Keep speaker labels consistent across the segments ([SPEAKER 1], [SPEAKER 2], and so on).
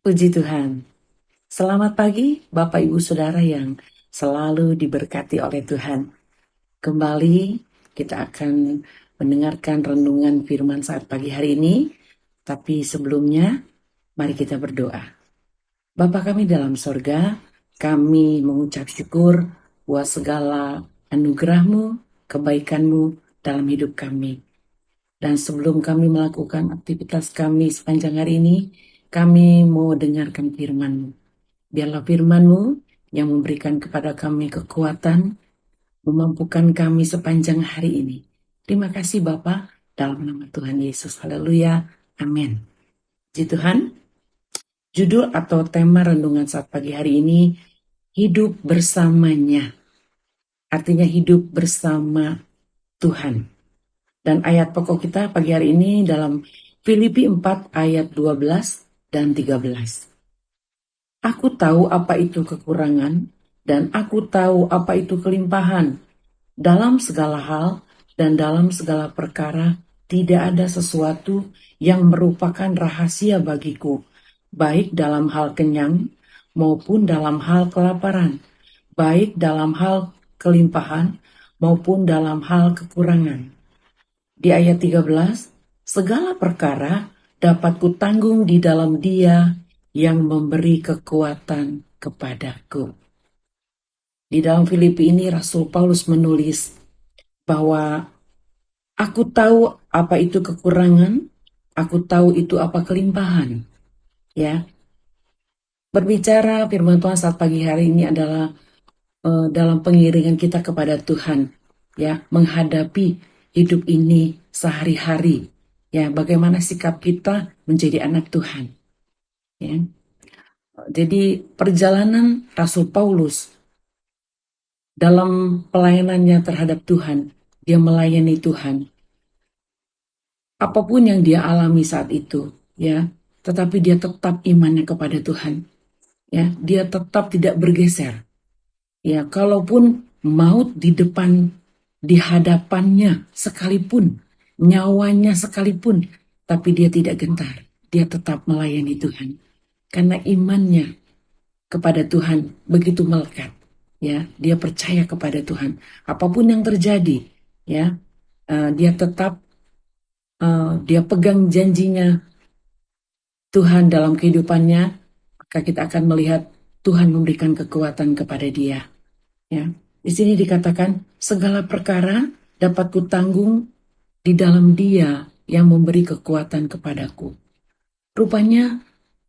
[SPEAKER 1] Puji Tuhan. Selamat pagi Bapak Ibu Saudara yang selalu diberkati oleh Tuhan. Kembali kita akan mendengarkan renungan firman saat pagi hari ini. Tapi sebelumnya mari kita berdoa. Bapa kami dalam sorga, kami mengucap syukur buat segala anugerah-Mu, kebaikan-Mu dalam hidup kami. Dan sebelum kami melakukan aktivitas kami sepanjang hari ini, kami mau dengarkan firman-Mu. Biarlah firman-Mu yang memberikan kepada kami kekuatan, memampukan kami sepanjang hari ini. Terima kasih Bapa, dalam nama Tuhan Yesus. Haleluya. Amin. Puji Tuhan, judul atau tema renungan saat pagi hari ini, hidup bersamanya. Artinya hidup bersama Tuhan. Dan ayat pokok kita pagi hari ini dalam Filipi 4 ayat 12 dan 13. Aku tahu apa itu kekurangan dan aku tahu apa itu kelimpahan. Dalam segala hal dan dalam segala perkara tidak ada sesuatu yang merupakan rahasia bagiku, baik dalam hal kenyang maupun dalam hal kelaparan, baik dalam hal kelimpahan maupun dalam hal kekurangan. Di ayat 13, segala perkara dapat kutanggung di dalam Dia yang memberi kekuatan kepadaku. Di dalam Filipi ini Rasul Paulus menulis bahwa aku tahu apa itu kekurangan, aku tahu itu apa kelimpahan. Ya, berbicara firman Tuhan saat pagi hari ini adalah dalam pengiringan kita kepada Tuhan, ya, menghadapi hidup ini sehari-hari, ya, bagaimana sikap kita menjadi anak Tuhan, ya. Jadi perjalanan Rasul Paulus dalam pelayanannya terhadap Tuhan, dia melayani Tuhan, apapun yang dia alami saat itu, ya, tetapi dia tetap imannya kepada Tuhan, ya, dia tetap tidak bergeser. Ya, kalaupun maut di hadapannya sekalipun, nyawanya sekalipun, tapi dia tidak gentar. Dia tetap melayani Tuhan. Karena imannya kepada Tuhan begitu melekat. Ya, dia percaya kepada Tuhan. Apapun yang terjadi, ya, dia tetap dia pegang janjinya Tuhan dalam kehidupannya, maka kita akan melihat Tuhan memberikan kekuatan kepada dia. Ya, di sini dikatakan segala perkara dapat kutanggung di dalam Dia yang memberi kekuatan kepadaku. Rupanya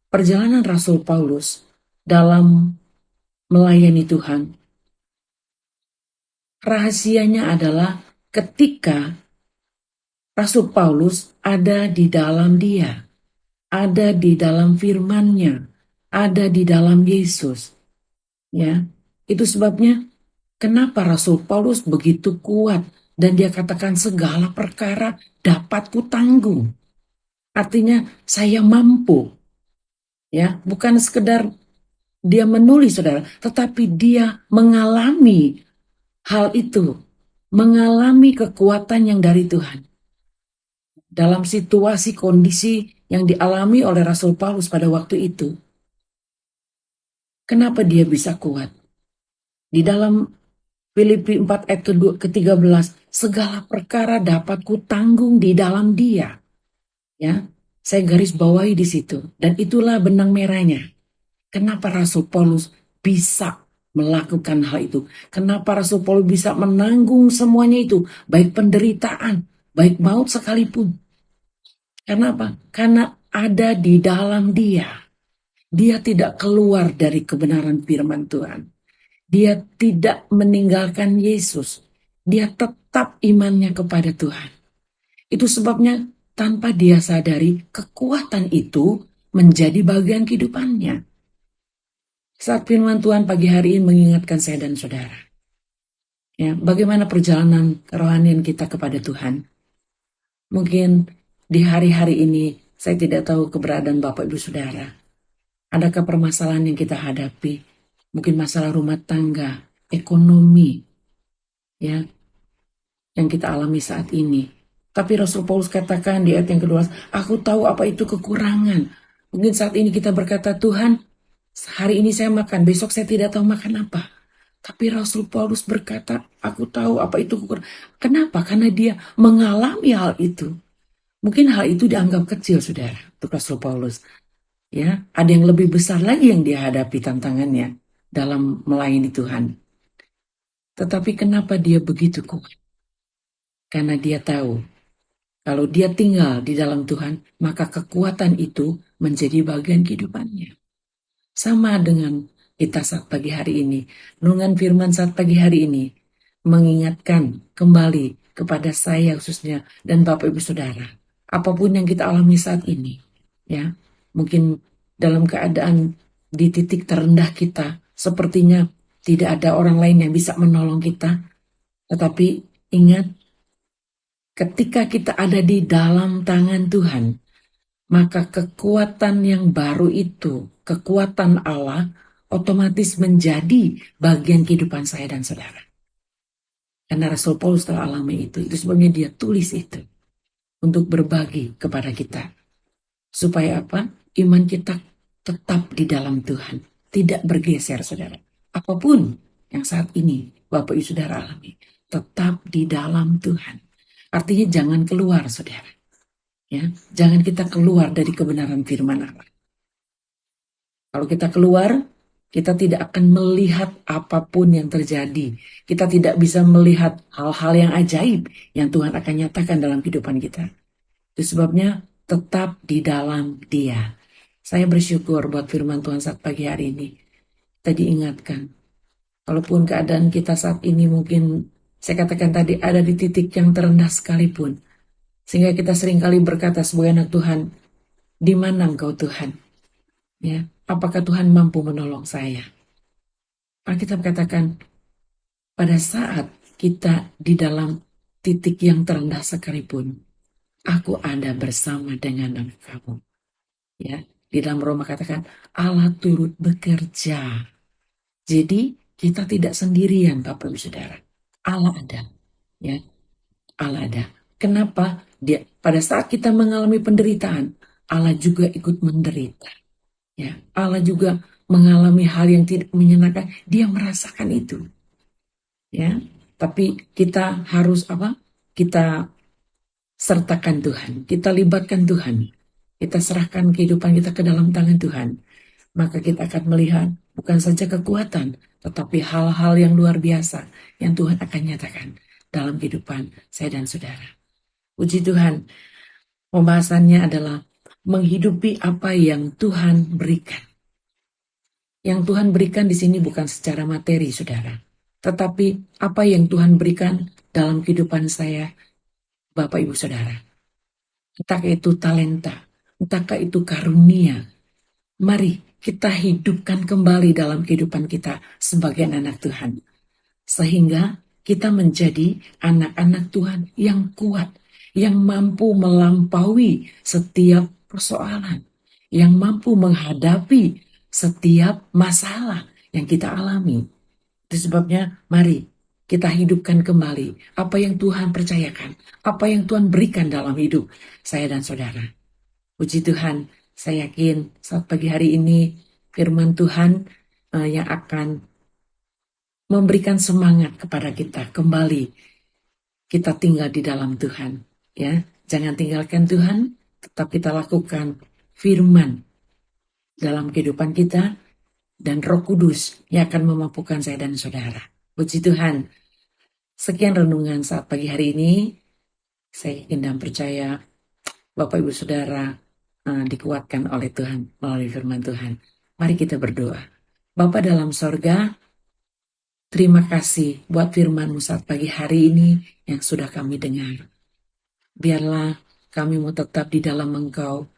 [SPEAKER 1] perjalanan Rasul Paulus dalam melayani Tuhan, rahasianya adalah ketika Rasul Paulus ada di dalam Dia, ada di dalam firman-Nya, ada di dalam Yesus. Ya, itu sebabnya kenapa Rasul Paulus begitu kuat dan dia katakan segala perkara dapat kutanggung. Artinya saya mampu. Ya, bukan sekedar dia menulis Saudara, tetapi dia mengalami hal itu, mengalami kekuatan yang dari Tuhan. Dalam situasi kondisi yang dialami oleh Rasul Paulus pada waktu itu. Kenapa dia bisa kuat? Di dalam Filipi 4 ayat ke-13, segala perkara dapat kutanggung di dalam Dia. Ya, saya garis bawahi di situ, dan itulah benang merahnya. Kenapa Rasul Paulus bisa melakukan hal itu? Kenapa Rasul Paulus bisa menanggung semuanya itu, baik penderitaan, baik maut sekalipun? Kenapa? Karena ada di dalam Dia. Dia tidak keluar dari kebenaran firman Tuhan. Dia tidak meninggalkan Yesus. Dia tetap imannya kepada Tuhan. Itu sebabnya tanpa dia sadari kekuatan itu menjadi bagian kehidupannya. Saat firman Tuhan pagi hari ini mengingatkan saya dan saudara. Ya, bagaimana perjalanan kerohanian kita kepada Tuhan. Mungkin di hari-hari ini saya tidak tahu keberadaan Bapak Ibu Saudara. Adakah permasalahan yang kita hadapi? Mungkin masalah rumah tangga, ekonomi, ya, yang kita alami saat ini. Tapi Rasul Paulus katakan di ayat yang kedua, aku tahu apa itu kekurangan. Mungkin saat ini kita berkata, Tuhan, hari ini saya makan, besok saya tidak tahu makan apa. Tapi Rasul Paulus berkata, aku tahu apa itu kukur. Kenapa? Karena dia mengalami hal itu. Mungkin hal itu dianggap kecil, saudara, untuk Rasul Paulus. Ya, ada yang lebih besar lagi yang dia hadapi tantangannya dalam melayani Tuhan. Tetapi kenapa dia begitu kuat? Karena dia tahu kalau dia tinggal di dalam Tuhan, maka kekuatan itu menjadi bagian kehidupannya. Sama dengan kita saat pagi hari ini. Renungan firman saat pagi hari ini mengingatkan kembali kepada saya khususnya dan Bapak Ibu Saudara. Apapun yang kita alami saat ini, ya, mungkin dalam keadaan di titik terendah kita, sepertinya tidak ada orang lain yang bisa menolong kita. Tetapi ingat, ketika kita ada di dalam tangan Tuhan, maka kekuatan yang baru itu, kekuatan Allah, otomatis menjadi bagian kehidupan saya dan saudara. Karena Rasul Paulus telah alami itu. Itu sebabnya dia tulis itu. Untuk berbagi kepada kita. Supaya apa? Iman kita tetap di dalam Tuhan. Tidak bergeser, saudara. Apapun yang saat ini Bapak Ibu Saudara alami. Tetap di dalam Tuhan. Artinya jangan keluar, saudara. Ya, jangan kita keluar dari kebenaran firman Allah. Kalau kita keluar, kita tidak akan melihat apapun yang terjadi. Kita tidak bisa melihat hal-hal yang ajaib yang Tuhan akan nyatakan dalam kehidupan kita. Itu sebabnya tetap di dalam Dia. Saya bersyukur buat firman Tuhan saat pagi hari ini. Kita diingatkan, walaupun keadaan kita saat ini mungkin, saya katakan tadi, ada di titik yang terendah sekalipun. Sehingga kita seringkali berkata sebagai anak Tuhan, di mana Engkau Tuhan? Ya, apakah Tuhan mampu menolong saya? Alkitab katakan, pada saat kita di dalam titik yang terendah sekalipun, aku ada bersama dengan kamu. Ya, di dalam Roma katakan, Allah turut bekerja. Jadi kita tidak sendirian, Bapak Ibu Saudara. Allah ada. Ya, Allah ada. Kenapa? Dia pada saat kita mengalami penderitaan, Allah juga ikut menderita. Ya, Allah juga mengalami hal yang tidak menyenangkan, dia merasakan itu. Ya, tapi kita harus apa? Kita sertakan Tuhan, kita libatkan Tuhan. Kita serahkan kehidupan kita ke dalam tangan Tuhan. Maka kita akan melihat bukan saja kekuatan, tetapi hal-hal yang luar biasa yang Tuhan akan nyatakan dalam kehidupan saya dan saudara. Puji Tuhan, pembahasannya adalah menghidupi apa yang Tuhan berikan. Yang Tuhan berikan di sini bukan secara materi, saudara. Tetapi apa yang Tuhan berikan dalam kehidupan saya, Bapak Ibu Saudara. Entahkah itu talenta, entahkah itu karunia. Mari kita hidupkan kembali dalam kehidupan kita sebagai anak Tuhan. Sehingga kita menjadi anak-anak Tuhan yang kuat, yang mampu melampaui setiap persoalan, yang mampu menghadapi setiap masalah yang kita alami. Itu sebabnya mari kita hidupkan kembali apa yang Tuhan percayakan, apa yang Tuhan berikan dalam hidup saya dan saudara. Puji Tuhan, saya yakin saat pagi hari ini firman Tuhan yang akan memberikan semangat kepada kita kembali. Kita tinggal di dalam Tuhan, ya. Jangan tinggalkan Tuhan, tetap kita lakukan firman dalam kehidupan kita, dan Roh Kudus yang akan memampukan saya dan saudara. Puji Tuhan. Sekian renungan saat pagi hari ini. Saya yakin dan percaya Bapak Ibu Saudara dikuatkan oleh Tuhan melalui firman Tuhan. Mari kita berdoa. Bapa dalam sorga, terima kasih buat firman-Mu saat pagi hari ini yang sudah kami dengar. Biarlah kami mau tetap di dalam Engkau,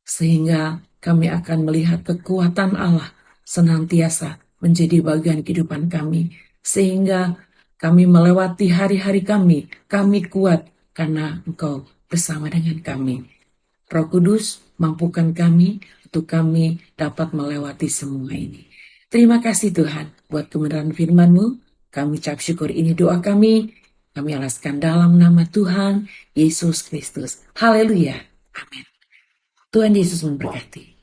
[SPEAKER 1] sehingga kami akan melihat kekuatan Allah senantiasa menjadi bagian kehidupan kami. Sehingga kami melewati hari-hari kami kuat karena Engkau bersama dengan kami. Roh Kudus, mampukan kami untuk kami dapat melewati semua ini. Terima kasih Tuhan buat kebenaran firman-Mu. Kami ucap syukur, ini doa kami. Kami alaskan dalam nama Tuhan Yesus Kristus. Haleluya. Amin. Tuhan Yesus memberkati.